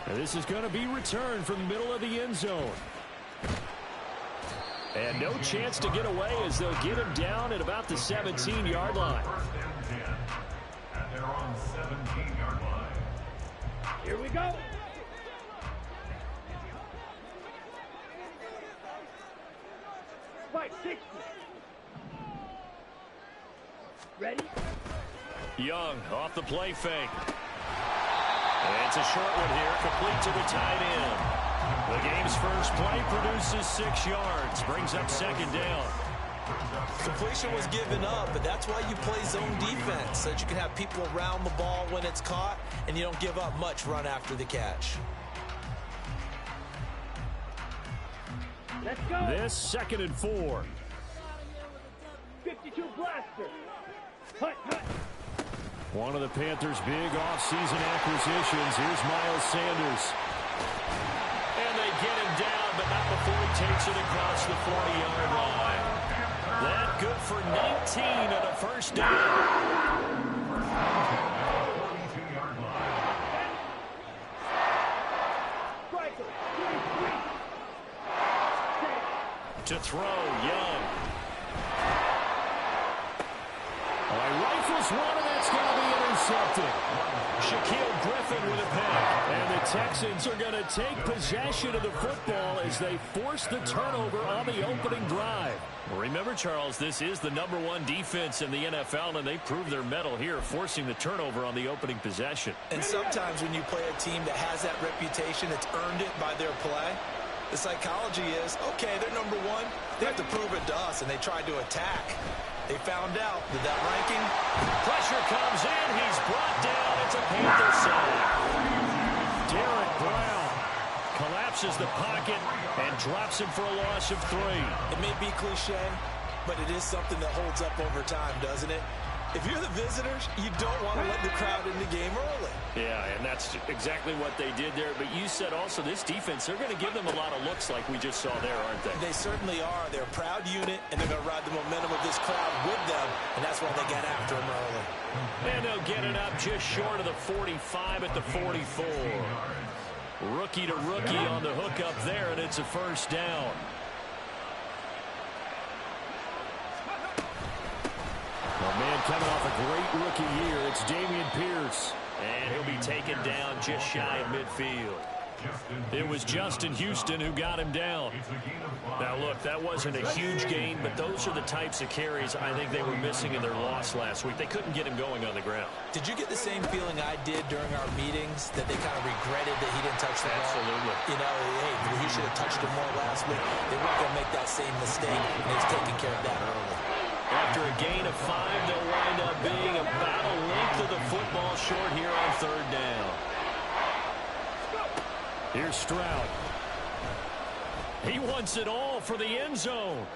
And this is going to be returned from the middle of the end zone. And no chance to get away as they'll get him down at about the 17-yard line. And they're on the 17-yard line. Here we go. Fight 60. Ready? Young off the play fake. And it's a short one here, complete to the tight end. The game's first play produces 6 yards, brings up second down. Completion was given up, but that's why you play zone defense, so that you can have people around the ball when it's caught, and you don't give up much run after the catch. Let's go. This 2nd and 4. 52 blaster. Hut, hut. One of the Panthers' big offseason acquisitions. Here's Miles Sanders. And they get him down, but not before he takes it across the 40-yard line. That good for 19 and a first down. To throw, Young. Rifles one, and that's going to be intercepted. Shaquille Griffin with a pick. And the Texans are going to take possession of the football as they force the turnover on the opening drive. Remember, Charles, this is the #1 defense in the NFL, and they prove their mettle here, forcing the turnover on the opening possession. And sometimes when you play a team that has that reputation, it's earned it by their play. The psychology is, okay, they're #1. They have to prove it to us, and they tried to attack. They found out that that ranking. Pressure comes in. He's brought down. It's a Panther sack. Derek Brown collapses the pocket and drops him for a loss of 3. It may be cliche, but it is something that holds up over time, doesn't it? If you're the visitors, you don't want to let the crowd in the game early. Yeah, and that's exactly what they did there. But you said also this defense, they're going to give them a lot of looks like we just saw there, aren't they? They certainly are. They're a proud unit, and they're going to ride the momentum of this crowd with them, and that's why they get after them early. And they'll get it up just short of the 45 at the 44. Rookie to rookie on the hook up there, and it's a first down. A man coming off a great rookie year, it's Dameon Pierce. And he'll be taken down just shy of midfield. It was Justin Houston who got him down. Now, look, that wasn't a huge gain, but those are the types of carries I think they were missing in their loss last week. They couldn't get him going on the ground. Did you get the same feeling I did during our meetings, that they kind of regretted that he didn't touch the ball? Absolutely. You know, hey, he should have touched it more last week. They weren't going to make that same mistake, and he's taking care of that early. After a gain of 5, they'll wind up being about a length of the football short here on 3rd down. Here's Stroud. He wants it all for the end zone.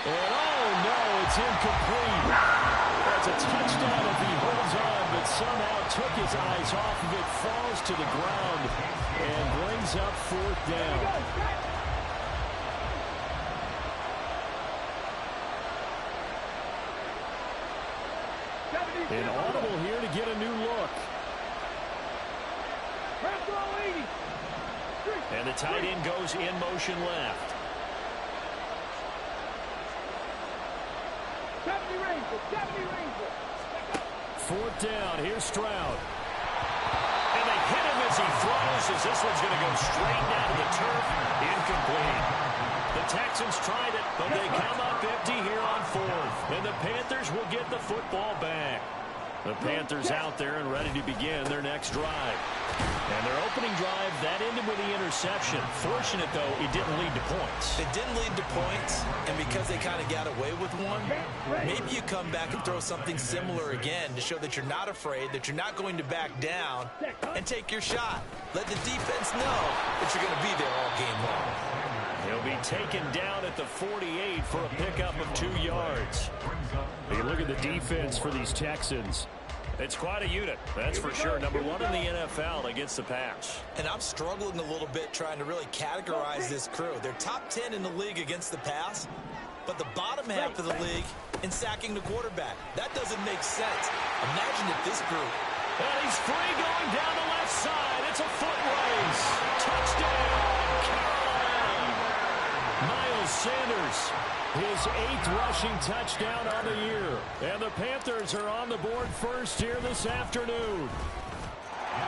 And oh no, it's incomplete. That's a touchdown if he holds on, but somehow took his eyes off of it, falls to the ground, and brings up 4th down. An audible here to get a new look. And the tight end goes in motion left. 4th down. Here's Stroud. And they hit him as he throws, as this one's going to go straight down to the turf. Incomplete. The Texans tried it, but they come up empty here on 4th. And the Panthers will get the football back. The Panthers out there and ready to begin their next drive. And their opening drive, that ended with the interception. Fortunate, though, it didn't lead to points. It didn't lead to points, and because they kind of got away with one, maybe you come back and throw something similar again to show that you're not afraid, that you're not going to back down, and take your shot. Let the defense know that you're going to be there all game long. He'll be taken down at the 48 for a pickup of 2 yards. Hey, look at the defense for these Texans. It's quite a unit, that's for sure. #1 in the NFL against the pass. And I'm struggling a little bit trying to really categorize this crew. They're top 10 in the league against the pass, but the bottom half of the league in sacking the quarterback. That doesn't make sense. Imagine if this group. And he's free going down the left side. It's a His 8th rushing touchdown on the year. And the Panthers are on the board first here this afternoon.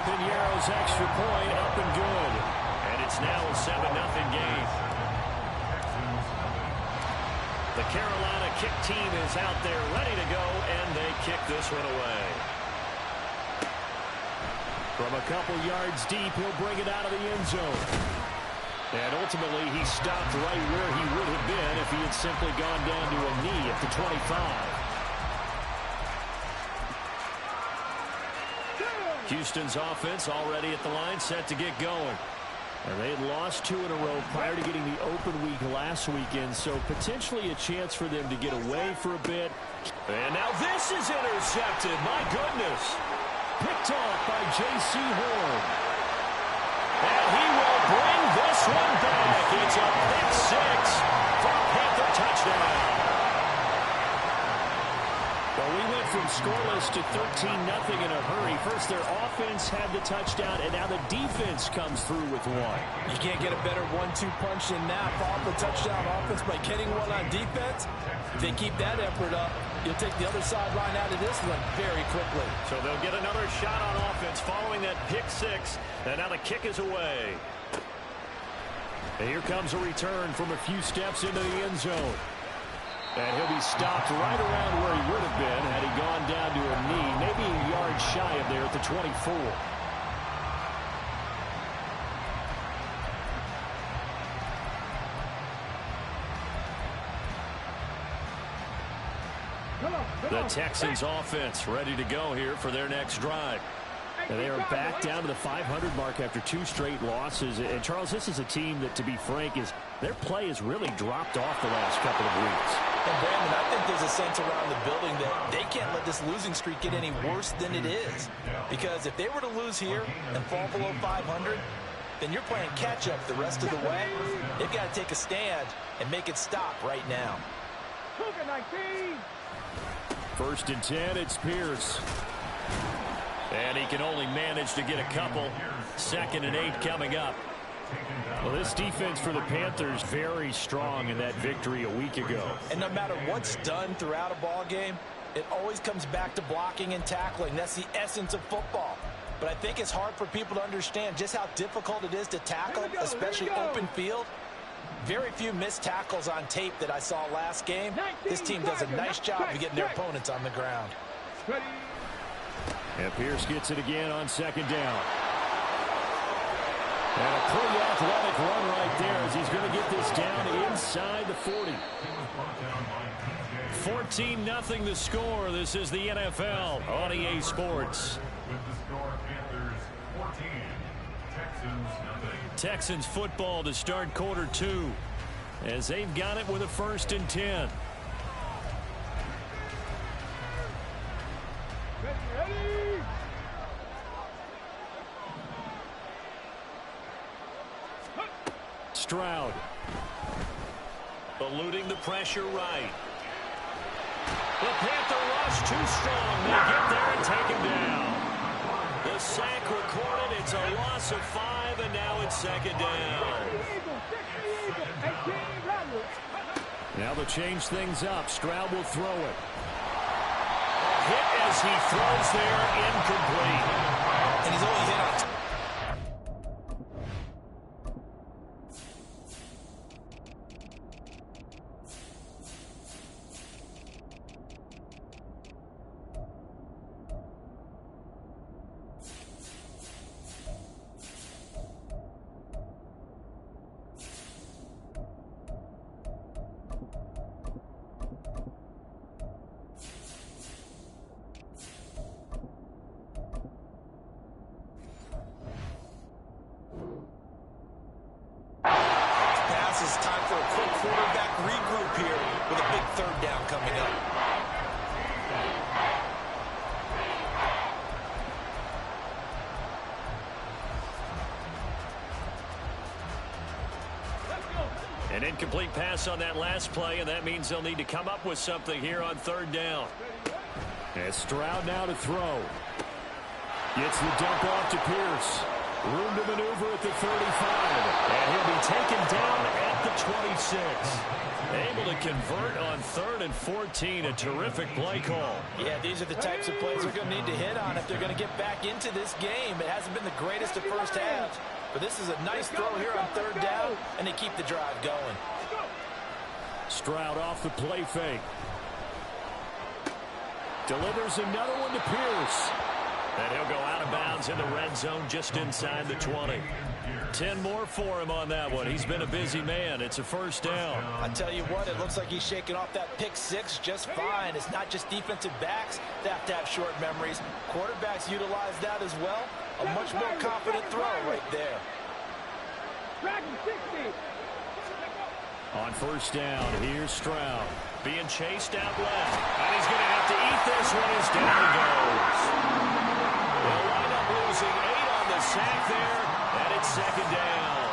Piñeiro's extra point up and good. And it's now a 7-0 game. The Carolina kick team is out there ready to go, and they kick this one away. From a couple yards deep, he'll bring it out of the end zone. And ultimately, he stopped right where he would have been if he had simply gone down to a knee at the 25. Houston's offense already at the line, set to get going. And they had lost 2 in a row prior to getting the open week last weekend, so potentially a chance for them to get away for a bit. And now this is intercepted. My goodness. Picked off by J.C. Horn. And he will bring this one back. It's a pick 6 for a Panther touchdown. Well, we went from scoreless to 13-0 in a hurry. First, their offense had the touchdown, and now the defense comes through with one. You can't get a better 1-2 punch than that. Off the touchdown offense by getting one on defense. If they keep that effort up, you'll take the other sideline out of this one very quickly. So they'll get another shot on offense following that pick 6, and now the kick is away. And here comes a return from a few steps into the end zone. And he'll be stopped right around where he would have been had he gone down to a knee, maybe a yard shy of there at the 24. The Texans offense ready to go here for their next drive. And they are back down to the 500 mark after 2 straight losses. And, Charles, this is a team that, to be frank, their play has really dropped off the last couple of weeks. And, Brandon, I think there's a sense around the building that they can't let this losing streak get any worse than it is. Because if they were to lose here and fall below 500, then you're playing catch-up the rest of the way. They've got to take a stand and make it stop right now. 1st and 10, it's Pierce. And he can only manage to get a couple. 2nd and 8 coming up. Well, this defense for the Panthers very strong in that victory a week ago. And no matter what's done throughout a ball game, it always comes back to blocking and tackling. That's the essence of football. But I think it's hard for people to understand just how difficult it is to tackle, especially open field. Very few missed tackles on tape that I saw last game. This team does a nice job of getting their opponents on the ground. And Pierce gets it again on 2nd down. And a pretty athletic run right there as he's going to get this down inside the 40. 14-0 the score. This is the NFL on EA Sports. With the score, Panthers 14, Texans nothing. Texans football to start quarter 2 as they've got it with a 1st and 10. Stroud eluding the pressure right. The Panther rush too strong. They get there and take him down. The sack recorded. It's a loss of 5, and now it's 2nd down. Now they'll change things up. Stroud will throw it. A hit as he throws there, incomplete. And he's only hit on An incomplete pass on that last play, and that means they'll need to come up with something here on 3rd down. And Stroud now to throw. Gets the dump off to Pierce. Room to maneuver at the 35. And he'll be taken down at the 26. Able to convert on 3rd and 14. A terrific play call. Yeah, these are the types of plays they're going to need to hit on if they're going to get back into this game. It hasn't been the greatest of first halves, but this is a nice throw here on 3rd down, and they keep the drive going. Stroud off the play fake. Delivers another one to Pierce. And he'll go out of bounds in the red zone just inside the 20. 10 more for him on that one. He's been a busy man. It's a 1st down. I tell you what, it looks like he's shaking off that pick 6 just fine. It's not just defensive backs that have to have short memories. Quarterbacks utilize that as well. A much more confident throw right there. On 1st down, here's Stroud. Being chased out left. And he's going to have to eat this one as down he goes. They'll wind up losing 8 on the sack there, and it's 2nd down.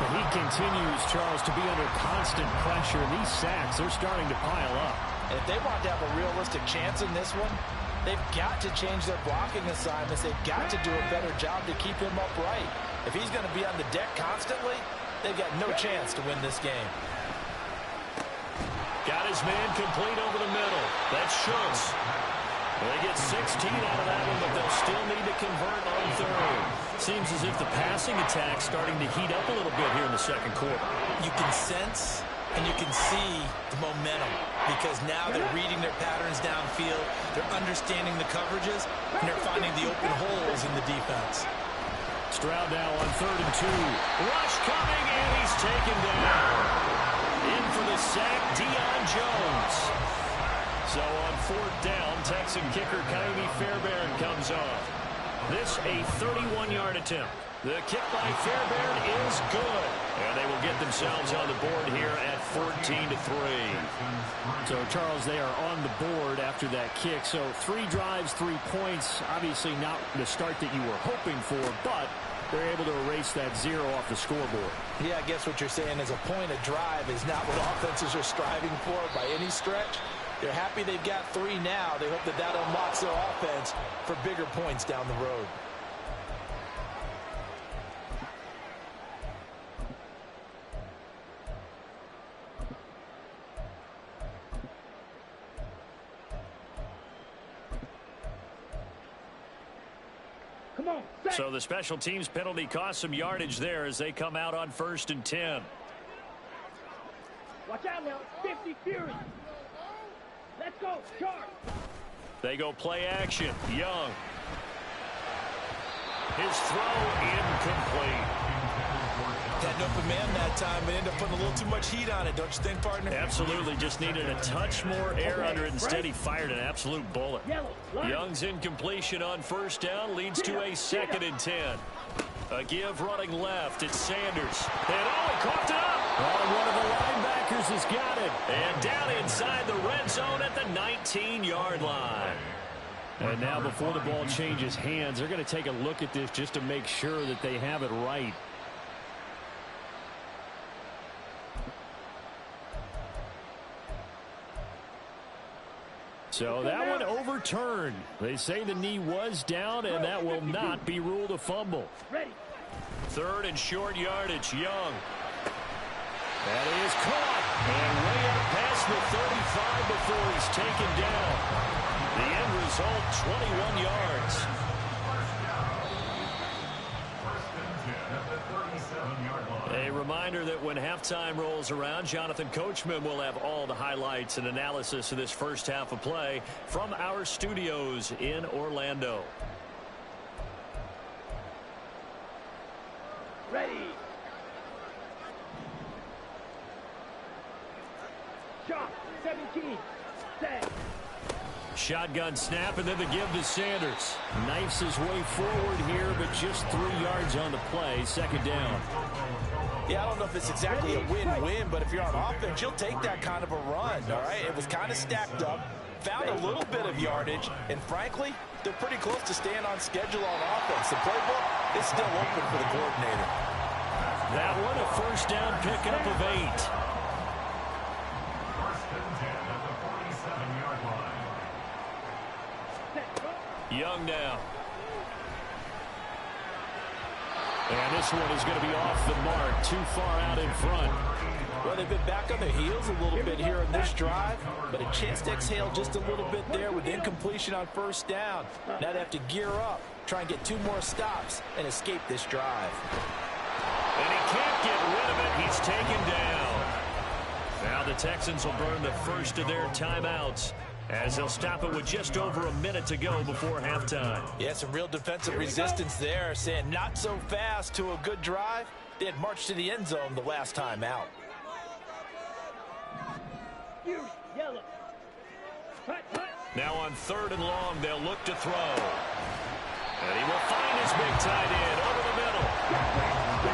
But he continues, Charles, to be under constant pressure. These sacks, they're starting to pile up. And if they want to have a realistic chance in this one, they've got to change their blocking assignments. They've got to do a better job to keep him upright. If he's going to be on the deck constantly, they've got no chance to win this game. Got his man complete over the middle. That's Schultz. They get 16 out of that one, but they'll still need to convert on 3rd. Seems as if the passing attack's starting to heat up a little bit here in the 2nd quarter. You can sense and you can see the momentum because now they're reading their patterns downfield, they're understanding the coverages, and they're finding the open holes in the defense. Stroud now on 3rd and 2. Rush coming, and he's taken down. In for the sack, Deion Jones. So on 4th down, Texan kicker Kaimi Fairbairn comes off. This a 31-yard attempt. The kick by Fairbairn is good. And they will get themselves on the board here at 14-3. So, Charles, they are on the board after that kick. So 3 drives, 3 points. Obviously not the start that you were hoping for, but they're able to erase that 0 off the scoreboard. Yeah, I guess what you're saying is a point of drive is not what offenses are striving for by any stretch. They're happy they've got 3 now. They hope that that unlocks their offense for bigger points down the road. So the special teams penalty cost some yardage there as they come out on 1st and 10. Watch out now, 50 Fury. Let's go, charge. They go play action. Young. His throw incomplete. Had an open man that time and ended up putting a little too much heat on it, don't you think, partner? Absolutely, just needed a touch more air under it. Instead, he fired an absolute bullet. Young's incompletion on 1st down leads to a 2nd and 10. A give running left. It's Sanders. And he caught it up. One of the linebackers has got it. And down inside the red zone at the 19-yard line. And now before the ball changes hands, they're going to take a look at this just to make sure that they have it right. So that one overturned. They say the knee was down, and that will not be ruled a fumble. 3rd and short yardage. Young. That is caught. And way up past the 35 before he's taken down. The end result, 21 yards. A reminder that when halftime rolls around, Jonathan Coachman will have all the highlights and analysis of this first half of play from our studios in Orlando. Ready. Shot, 17. Set. Shotgun snap, and then the give to Sanders. Knifes his way forward here, but just 3 yards on the play. 2nd down. Yeah, I don't know if it's exactly a win-win, but if you're on offense, you'll take that kind of a run, all right? It was kind of stacked up, found a little bit of yardage, and frankly, they're pretty close to staying on schedule on offense. The playbook is still open for the coordinator. That one, a 1st down pickup of 8. 1st and 10 at the 47-yard line. Young now. And this one is going to be off the mark, too far out in front. Well, they've been back on their heels a little bit here in this drive, but a chance to exhale just a little bit there with incompletion on first down. Now they have to gear up, try and get 2 more stops, and escape this drive. And he can't get rid of it. He's taken down. Now the Texans will burn the first of their timeouts, as they'll stop it with just over a minute to go before halftime. Yeah, some real defensive resistance there, saying not so fast to a good drive. They had marched to the end zone the last time out. Yellow. Now on 3rd and long, they'll look to throw. And he will find his big tight end over the middle.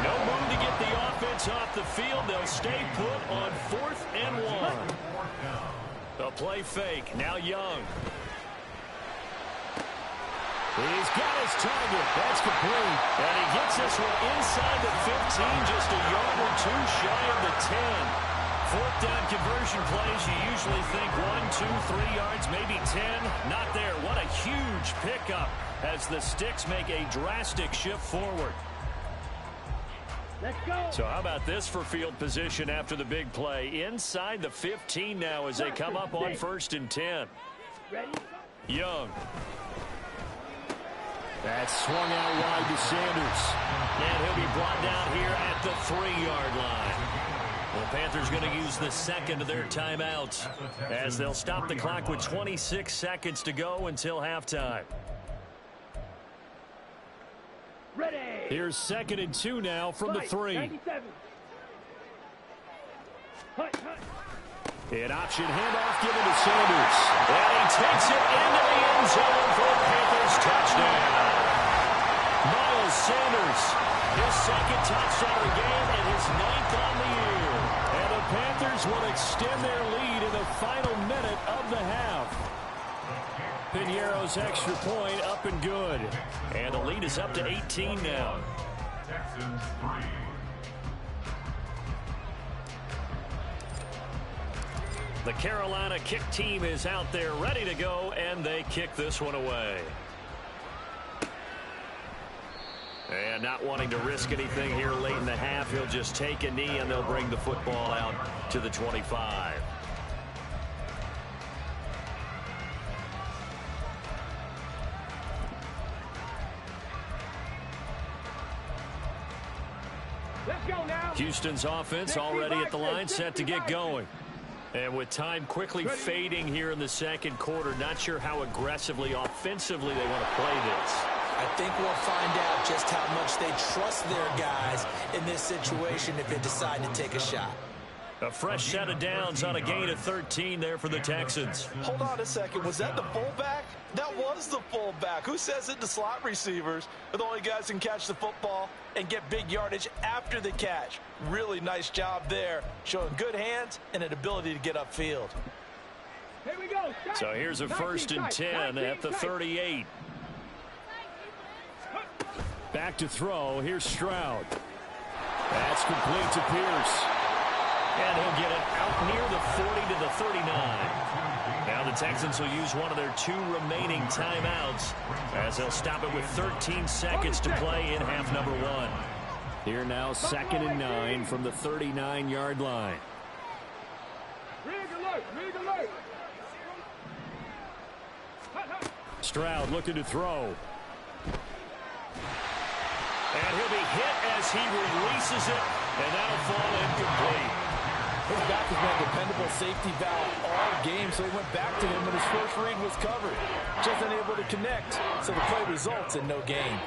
No room to get the offense off the field. They'll stay put on 4th and 1. The play fake. Now Young. He's got his target. That's complete. And he gets this one inside the 15, just a yard or 2 shy of the 10. 4th down conversion plays, you usually think 1, 2, 3 yards, maybe 10. Not there. What a huge pickup as the Sticks make a drastic shift forward. Let's go. So how about this for field position after the big play? Inside the 15 now as they come up on 1st and 10. Ready? Young. That's swung out wide to Sanders. And he'll be brought down here at the 3-yard line. The Panthers going to use the second of their timeouts as they'll stop the clock with 26 seconds to go until halftime. Ready. Here's 2nd and 2 now from the 3. 97. Hut. An option handoff given to Sanders. And he takes it into the end zone for a Panthers touchdown. Miles Sanders, his 2nd touchdown of the game and his 9th on the year. And the Panthers will extend their lead in the final minute of the half. Piñeiro's extra point up and good. And the lead is up to 18 now. Texans 3. The Carolina kick team is out there ready to go, and they kick this one away. And not wanting to risk anything here late in the half, he'll just take a knee, and they'll bring the football out to the 25. Let's go now. Houston's offense already at the line, set to get going. And with time quickly fading here in the 2nd quarter, not sure how aggressively, offensively they want to play this. I think we'll find out just how much they trust their guys in this situation if they decide to take a shot. A fresh set of downs on a gain of 13 there for the Texans. Hold on a second. Was that the fullback? That was the fullback. Who says it to slot receivers are the only guys who can catch the football and get big yardage after the catch? Really nice job there, showing good hands and an ability to get upfield. Here we go. So here's a 1st and 10 at the 38. Back to throw. Here's Stroud. That's complete to Pierce. And he'll get it out near the 40 to the 39. Now the Texans will use one of their 2 remaining timeouts as they'll stop it with 13 seconds to play in half number 1. Here now 2nd and 9 from the 39-yard line. Rig alert. Stroud looking to throw. And he'll be hit as he releases it, and that'll fall incomplete. His back has been a dependable safety valve all game, so he went back to him when his first read was covered. Just unable to connect, so the play results in no gain.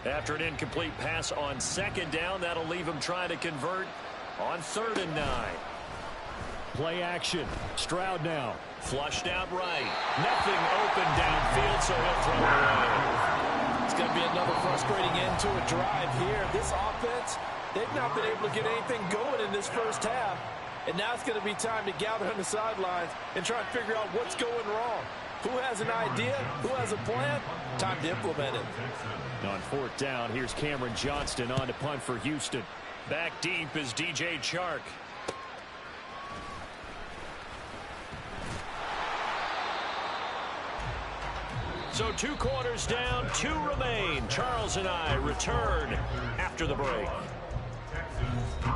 After an incomplete pass on 2nd down, that'll leave him trying to convert on 3rd and 9. Play action. Stroud now. Flushed out right. Nothing open downfield, so he'll throw it away. It's going to be another frustrating end to a drive here. This offense, they've not been able to get anything going in this first half. And now it's going to be time to gather on the sidelines and try and figure out what's going wrong. Who has an idea? Who has a plan? Time to implement it. On 4th down, here's Cameron Johnston on to punt for Houston. Back deep is DJ Chark. So 2 quarters down, 2 remain. Charles and I return after the break. Texans 3.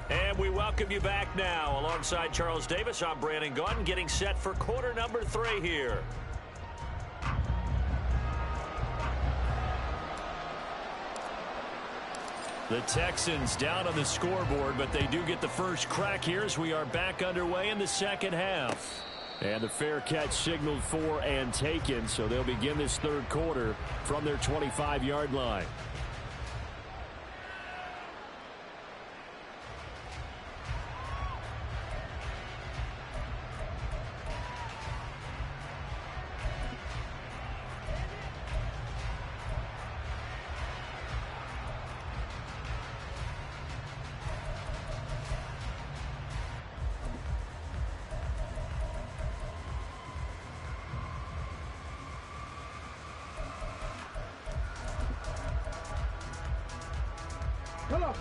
And we welcome you back now. Alongside Charles Davis, I'm Brandon Gaudin, getting set for quarter number 3 here. The Texans down on the scoreboard, but they do get the first crack here as we are back underway in the second half. And the fair catch signaled for and taken, so they'll begin this third quarter from their 25-yard line.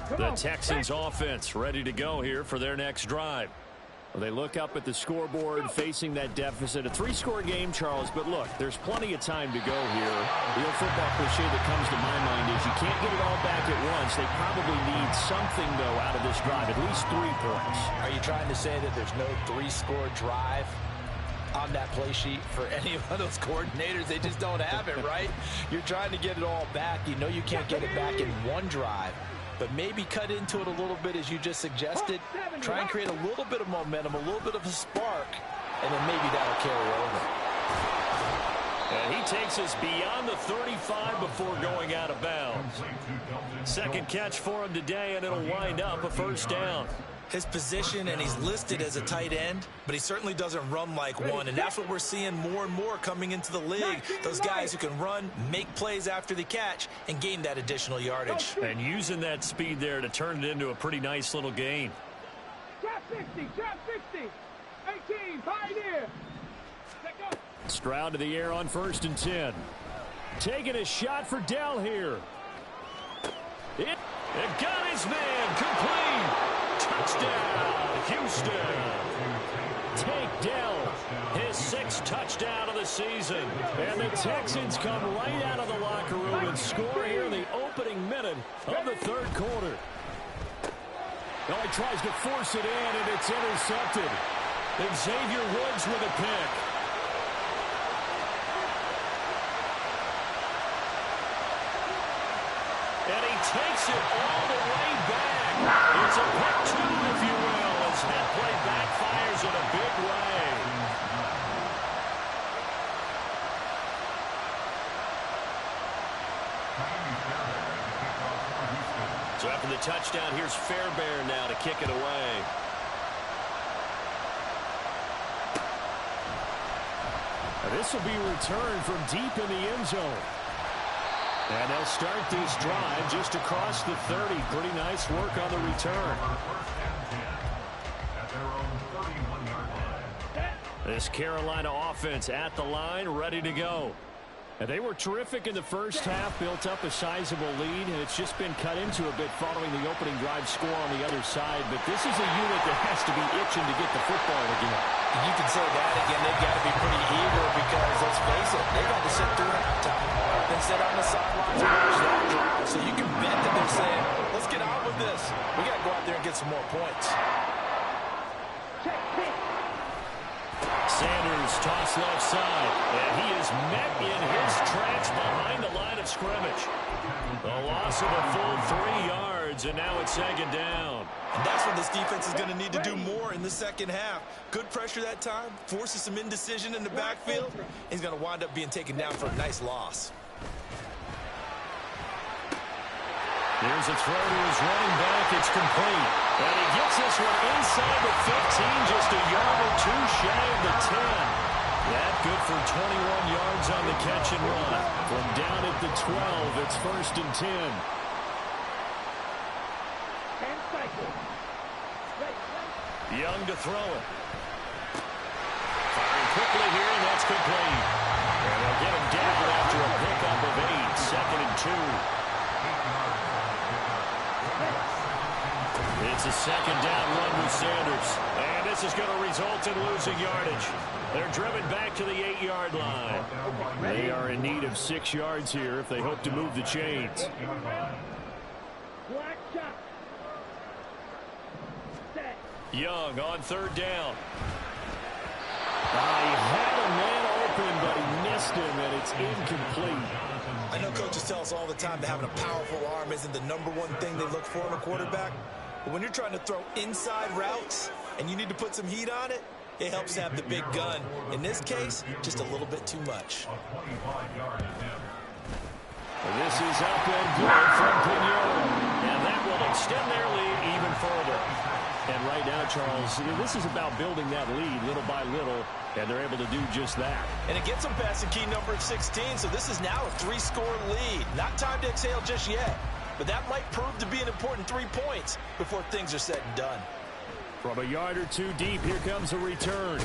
The Texans offense ready to go here for their next drive. Well, they look up at the scoreboard facing that deficit. A 3-score game, Charles, but look, there's plenty of time to go here. The old football cliche that comes to my mind is you can't get it all back at once. They probably need something, though, out of this drive, at least 3 points. Are you trying to say that there's no 3-score drive on that play sheet for any of those coordinators? They just don't have it, right? You're trying to get it all back. You know you can't get it back in one drive. But maybe cut into it a little bit, as you just suggested. Try and create a little bit of momentum, a little bit of a spark, and then maybe that'll carry over. And he takes us beyond the 35 before going out of bounds. Second catch for him today, and it'll wind up a first down. His position, and he's listed as a tight end, but he certainly doesn't run like one, and that's what we're seeing more and more coming into the league. Those guys who can run, make plays after the catch, and gain that additional yardage. And using that speed there to turn it into a pretty nice little gain. Trap 60, trap 60. 18, Pioneer. Stroud to the air on 1st and 10. Taking a shot for Dell here. It got his man complete. Touchdown, Houston. Take Dell, his 6th touchdown of the season. And the Texans come right out of the locker room and score here in the opening minute of the third quarter. Well, he tries to force it in, and it's intercepted. Xavier Woods with a pick. And he takes it all the way back. It's a pick 2, if you will, as that play backfires in a big way. So after the touchdown, here's Fairbairn now to kick it away. Now this will be returned from deep in the end zone. And they'll start this drive just across the 30. Pretty nice work on the return. This Carolina offense at the line, ready to go. And they were terrific in the first half, built up a sizable lead, and it's just been cut into a bit following the opening drive score on the other side. But this is a unit that has to be itching to get the football again. You can say that again. They've got to be pretty eager because, let's face it, they got to sit through halftime, then sit on the sidelines and watch that drive. So you can bet that they're saying, let's get on with this. We got to go out there and get some more points. Sanders tossed left side, and he is met in his tracks behind the line of scrimmage. A loss of a full 3 yards, and now it's 2nd down. And that's when this defense is going to need to do more in the second half. Good pressure that time, forces some indecision in the backfield. He's going to wind up being taken down for a nice loss. Here's a throw to his running back. It's complete. And he gets this one inside the 15, just a yard or 2 shy of the 10. That good for 21 yards on the catch and run. From down at the 12, it's 1st and 10. Young to throw it. Firing quickly here, and that's complete. And they'll get him down after a pickup of 8. It's a second down run with Sanders. And this is going to result in losing yardage. They're driven back to the 8-yard line. They are in need of 6 yards here if they hope to move the chains. Black shot. Set. Young on third down. He had a man open, but he missed him, and it's incomplete. I know coaches tell us all the time that having a powerful arm isn't the #1 thing they look for in a quarterback. But when you're trying to throw inside routes and you need to put some heat on it, it helps to have the big gun. In this case, just a little bit too much. This is up and good from Pignon. And that will extend their lead even further. And right now, Charles, this is about building that lead little by little, and they're able to do just that. And it gets them past the key number of 16, so this is now a 3-score lead. Not time to exhale just yet, but that might prove to be an important 3 points before things are said and done. From a yard or two deep, here comes a return.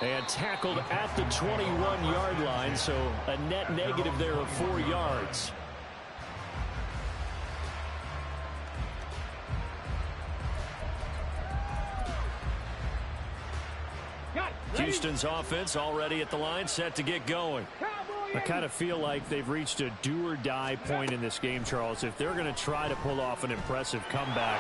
And tackled at the 21-yard line, so a net negative there of 4 yards. Houston's offense already at the line, set to get going. I kind of feel like they've reached a do-or-die point in this game, Charles. If they're going to try to pull off an impressive comeback,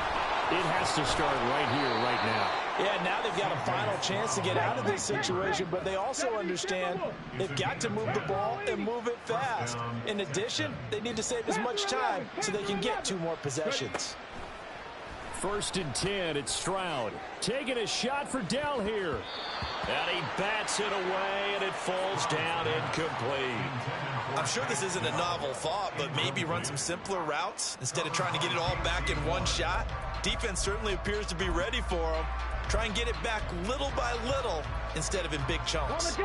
it has to start right here, right now. Yeah, now they've got a final chance to get out of this situation, but they also understand they've got to move the ball and move it fast. In addition, they need to save as much time so they can get 2 more possessions. 1st and 10, it's Stroud. Taking a shot for Dell here. And he bats it away, and it falls down incomplete. I'm sure this isn't a novel thought, but maybe run some simpler routes instead of trying to get it all back in one shot. Defense certainly appears to be ready for him. Try and get it back little by little instead of in big chunks.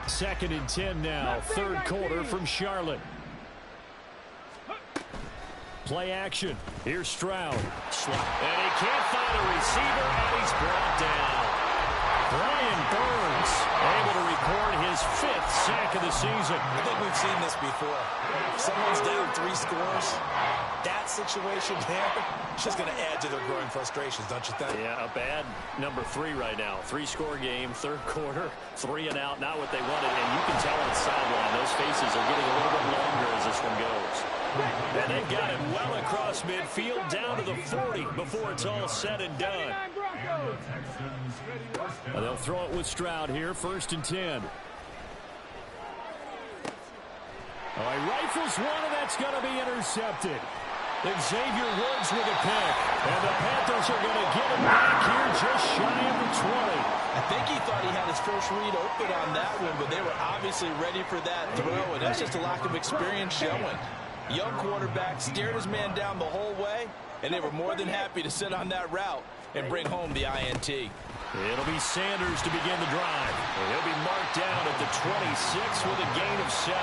2nd and 10 now, 3rd quarter from Charlotte. Play action. Here's Stroud. And he can't find a receiver, and he's brought down. Brian Burns able to record his 5th sack of the season. I think we've seen this before. If someone's down 3 scores, that situation there, it's just going to add to their growing frustrations, don't you think? Yeah, a bad number 3 right now. 3-score game, 3rd quarter, 3 and out, not what they wanted. And you can tell on the sideline, those faces are getting a little bit longer as this one goes. And they've got it well across midfield, down to the 40 before it's all said and done. They'll throw it with Stroud here, 1st and 10. He rifles one, and that's going to be intercepted. Xavier Woods with a pick. And the Panthers are going to get him back here just shy of the 20. I think he thought he had his first read open on that one, but they were obviously ready for that throw, and that's just a lack of experience showing. Young quarterback steered his man down the whole way, and they were more than happy to sit on that route and bring home the INT. It'll be Sanders to begin the drive. He'll be marked down at the 26 with a gain of 7.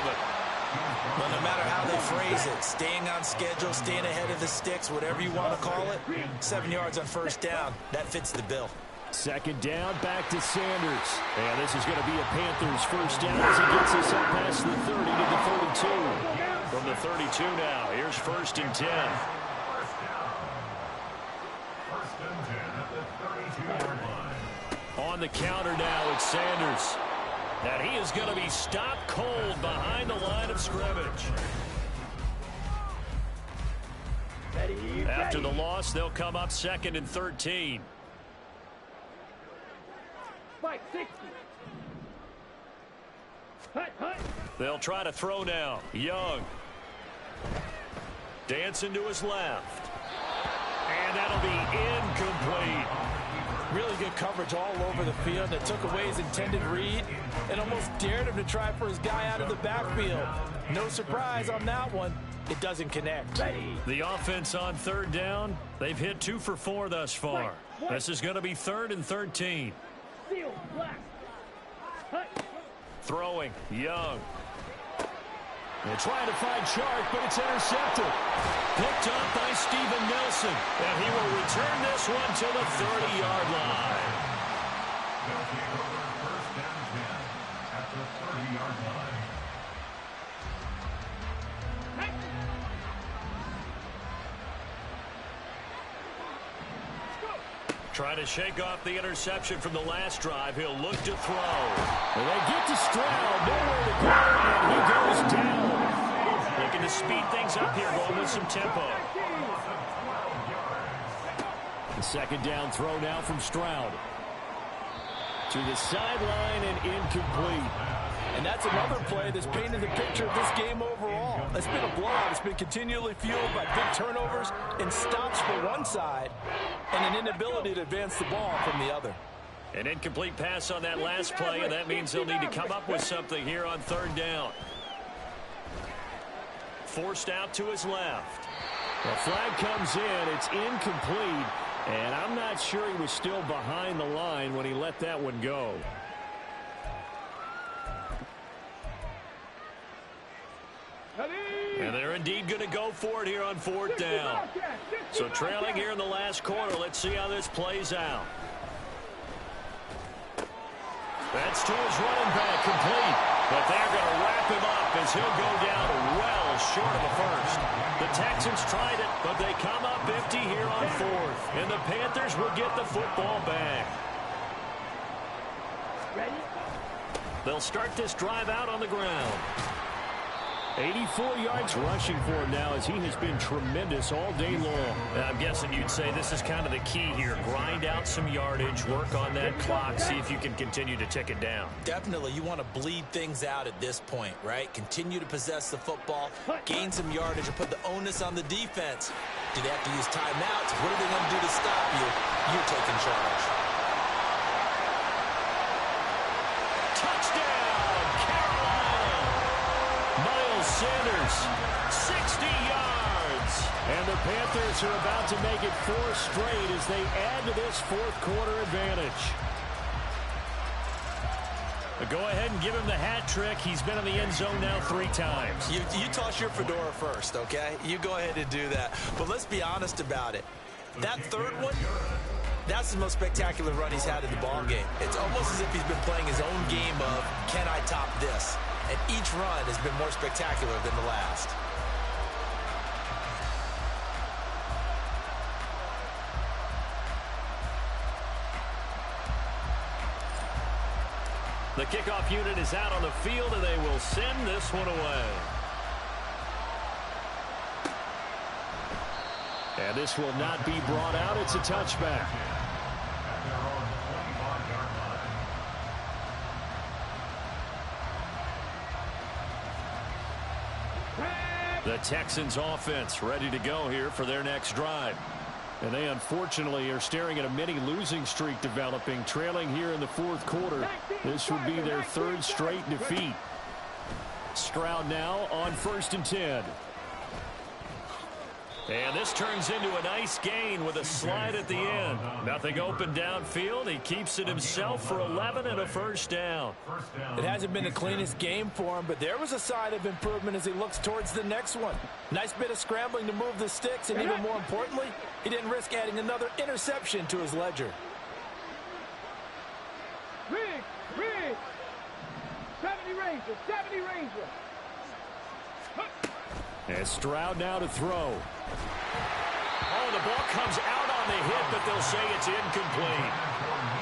Well, no matter how they phrase it, staying on schedule, staying ahead of the sticks, whatever you want to call it, 7 yards on 1st down, that fits the bill. 2nd down, back to Sanders. And this is going to be a Panthers 1st down as he gets us up past the 30 to the 32. From the 32 now, here's 1st and 10. On the counter now, it's Sanders. And he is going to be stopped cold behind the line of scrimmage. After the loss, they'll come up 2nd and 13. Fight 60. They'll try to throw now. Young. Dancing to his left. And that'll be incomplete. Really good coverage all over the field that took away his intended read and almost dared him to try for his guy out of the backfield. No surprise on that one. It doesn't connect. The offense on 3rd down, they've hit 2 for 4 thus far. This is going to be 3rd and 13. Throwing, Young. They're trying to find Chark, but it's intercepted. Picked up by Steven Nelson. And he will return this one to the 30-yard line. At the 30-yard line. Trying to shake off the interception from the last drive. He'll look to throw. And they get to Stroud. Nowhere to go, and he goes down. Looking to speed things up here, going with some tempo. The second down throw now from Stroud. To the sideline and incomplete. And that's another play that's painted the picture of this game overall. It's been a blowout. It's been continually fueled by big turnovers and stops for one side and an inability to advance the ball from the other. An incomplete pass on that last play, and that means they'll need to come up with something here on third down. Forced out to his left. The flag comes in. It's incomplete. And I'm not sure he was still behind the line when he let that one go. And they're indeed going to go for it here on fourth down. So trailing here in the last quarter. Let's see how this plays out. That's to his running back, complete. But they're going to wrap him up as he'll go down well short of the first. The Texans tried it, but they come up empty here on fourth. And the Panthers will get the football back. They'll start this drive out on the ground. 84 yards rushing for him now as he has been tremendous all day long. I'm guessing you'd say this is kind of the key here. Grind out some yardage, work on that clock, see if you can continue to tick it down. Definitely, you want to bleed things out at this point, right? Continue to possess the football, gain some yardage, and put the onus on the defense. Do they have to use timeouts? What are they going to do to stop you? You're taking charge. Touchdown, Carolina! Miles Sanders, 60 yards. And the Panthers are about to make it 4 straight as they add to this fourth quarter advantage. But go ahead and give him the hat trick. He's been in the end zone now 3 times. You toss your fedora first, okay? You go ahead and do that. But let's be honest about it. That third one, that's the most spectacular run he's had in the ballgame. It's almost as if he's been playing his own game of, can I top this? And each run has been more spectacular than the last. The kickoff unit is out on the field, and they will send this one away. And this will not be brought out. It's a touchback. The Texans offense ready to go here for their next drive. And they unfortunately are staring at a mini losing streak developing, trailing here in the fourth quarter. This would be their 3rd straight defeat. Stroud now on 1st and 10. And this turns into a nice gain with a slide at the end. Nothing open downfield. He keeps it himself for 11 and a first down. It hasn't been the cleanest game for him, but there was a sign of improvement as he looks towards the next one. Nice bit of scrambling to move the sticks, and even more importantly, he didn't risk adding another interception to his ledger. Rig! 70 Ranger! 70 Ranger! And Stroud now to throw. Oh, the ball comes out on the hit, but they'll say it's incomplete.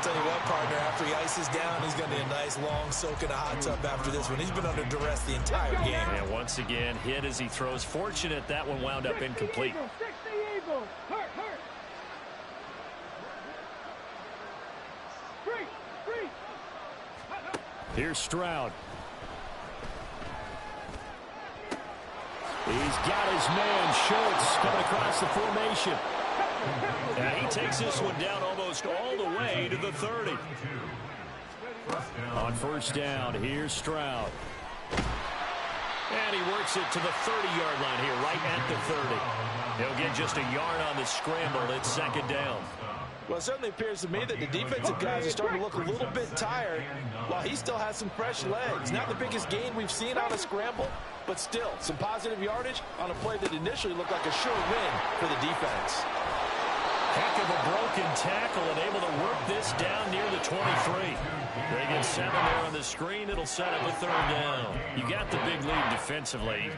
Tell you what, partner, after he ices down, he's going to be a nice long soak in a hot tub after this one. He's been under duress the entire game. And once again, hit as he throws. Fortunate that one wound up incomplete. 60 Eagles! Hurt! Free! Here's Stroud. He's got his man, Schultz, coming across the formation. And he takes this one down almost all the way to the 30. On 1st down, here's Stroud. And he works it to the 30-yard line here, right at the 30. He'll get just a yard on the scramble. It's 2nd down. Well, it certainly appears to me that the defensive guys are starting to look a little bit tired while he still has some fresh legs. Not the biggest gain we've seen on a scramble, but still some positive yardage on a play that initially looked like a sure win for the defense. Heck of a broken tackle and able to work this down near the 23. They get 7 there on the screen. It'll set up a 3rd down. You got the big lead defensively.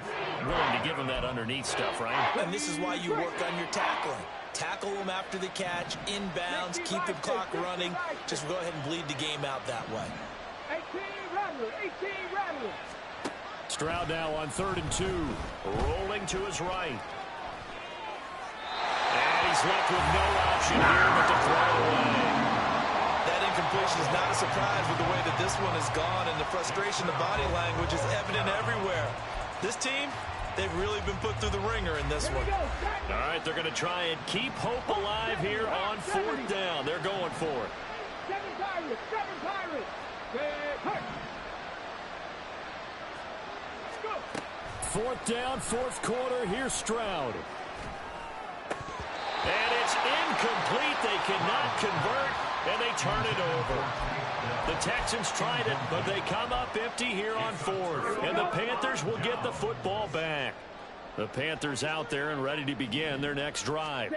Willing to give them that underneath stuff, right? And this is why you work on your tackling. Tackle them after the catch, inbounds, keep the clock running. Just go ahead and bleed the game out that way. 18 Rattler, 18 Rattler. Stroud now on 3rd and 2. Rolling to his right. And he's left with no option here but to throw away. That incompletion is not a surprise with the way that this one has gone, and the frustration, the body language is evident everywhere. This team, they've really been put through the ringer in this one. All right, they're going to try and keep hope alive here on 4th down. They're going for it. 7 Pirates, 7 Pirates. Go. 4th down, 4th quarter. Here's Stroud. And it's incomplete. They cannot convert, and they turn it over. The Texans tried it, but they come up empty here on 4th. And the Panthers will get the football back. The Panthers out there and ready to begin their next drive.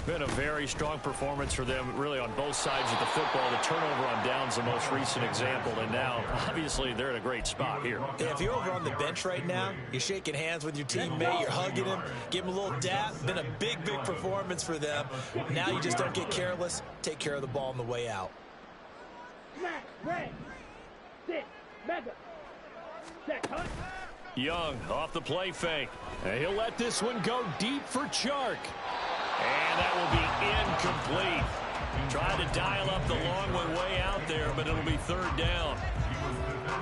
Been a very strong performance for them, really, on both sides of the football. The turnover on downs the most recent example, and now, obviously, they're in a great spot here. Yeah, if you're over on the bench right now, you're shaking hands with your teammate, you're hugging him, give him a little dap. Been a big, big performance for them. Now you just don't get careless. Take care of the ball on the way out. Smack, break. Sit, mega. Check, hunt. Young off the play fake. And he'll let this one go deep for Chark. And that will be incomplete. Trying to dial up the long one way out there, but it'll be 3rd down.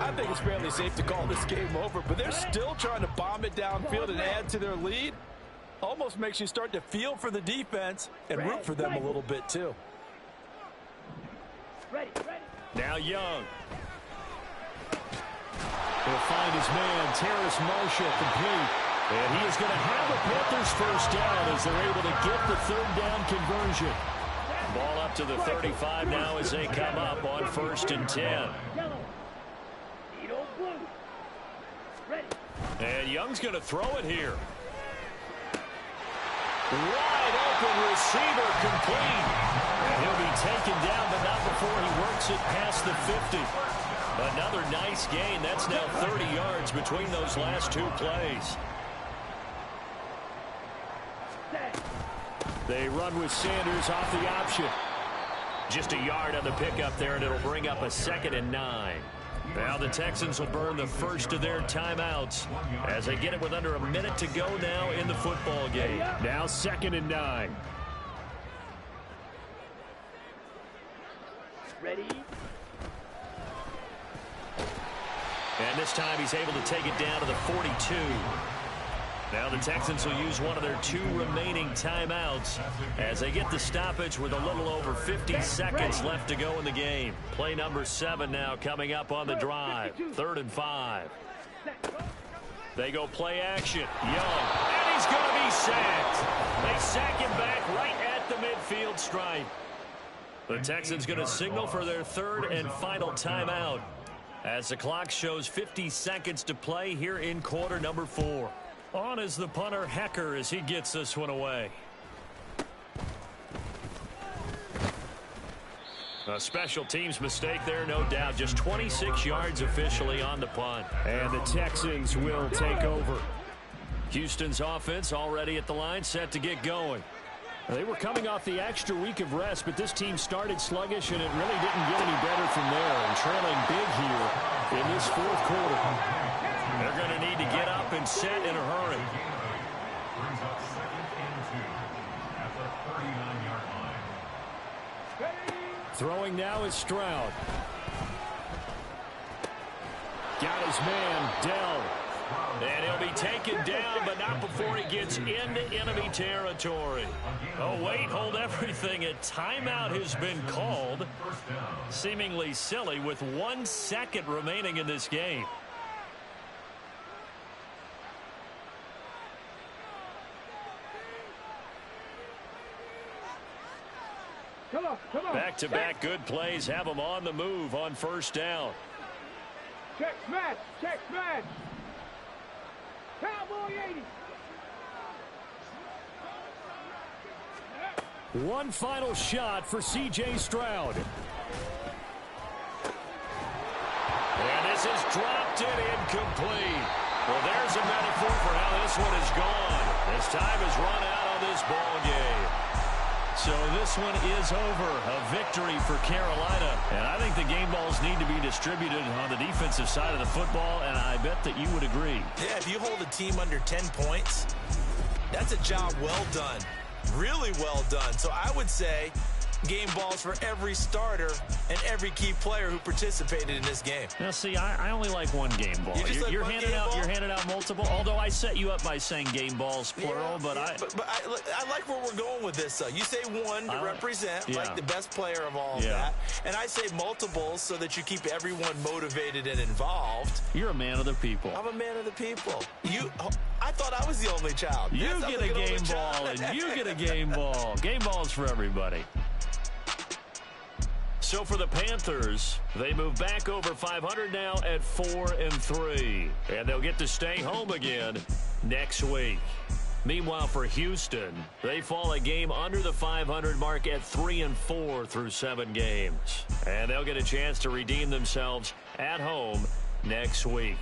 I think it's fairly safe to call this game over, but they're still trying to bomb it downfield and add to their lead. Almost makes you start to feel for the defense and root for them a little bit, too. Ready, ready. Now Young. He'll find his man, Terrace Marshall, complete. And he is going to have the Panthers 1st down as they're able to get the 3rd down conversion. Ball up to the 35 now as they come up on 1st and 10. Yellow. Edo blue. Ready. And Young's going to throw it here. Wide open receiver complete. And he'll be taken down, but not before he works it past the 50. Another nice gain. That's now 30 yards between those last 2 plays. They run with Sanders off the option. Just a yard on the pickup there, and it'll bring up a 2nd and 9. Now the Texans will burn the first of their timeouts as they get it with under a minute to go now in the football game. Now 2nd and 9. Ready. And this time he's able to take it down to the 42. Now the Texans will use one of their 2 remaining timeouts as they get the stoppage with a little over 50 seconds left to go in the game. Play number 7 now coming up on the drive. 3rd and 5. They go play action. Young. And he's going to be sacked. They sack him back right at the midfield stripe. The Texans going to signal for their 3rd and final timeout as the clock shows 50 seconds to play here in quarter number 4. On is the punter, Hecker, as he gets this one away. A special teams mistake there, no doubt. Just 26 yards officially on the punt. And the Texans will take over. Houston's offense already at the line, set to get going. They were coming off the extra week of rest, but this team started sluggish, and it really didn't get any better from there. And trailing big here in this 4th quarter. They're going to need to get up and set in a hurry. Brings up 2nd and 2 at the 39-yard line. Throwing now is Stroud. Got his man, Dell. And he'll be taken down, but not before he gets into enemy territory. Oh, wait, hold everything. A timeout has been called. Seemingly silly with 1 second remaining in this game. Come on. Back-to-back good plays have them on the move on 1st down. Check smash. Check smash. Cowboy 80. One final shot for C.J. Stroud. And this is dropped in incomplete. Well, there's a metaphor for how this one is gone. As time has run out on this ball game. So this one is over. A victory for Carolina. And I think the game balls need to be distributed on the defensive side of the football, and I bet that you would agree. Yeah, if you hold a team under 10 points, that's a job well done. Really well done. So I would say game balls for every starter and every key player who participated in this game. Now, see, I only like one game ball. You're handing out multiple. Although I set you up by saying game balls plural, but I like where we're going with this. You say one to represent, like the best player of all of that, and I say multiples so that you keep everyone motivated and involved. You're a man of the people. I'm a man of the people. I thought I was the only child. You get a game ball, and you get a game ball. Game balls for everybody. So for the Panthers, they move back over 500 now at 4-3. And they'll get to stay home again next week. Meanwhile, for Houston, they fall a game under the 500 mark at 3-4 through 7 games. And they'll get a chance to redeem themselves at home next week.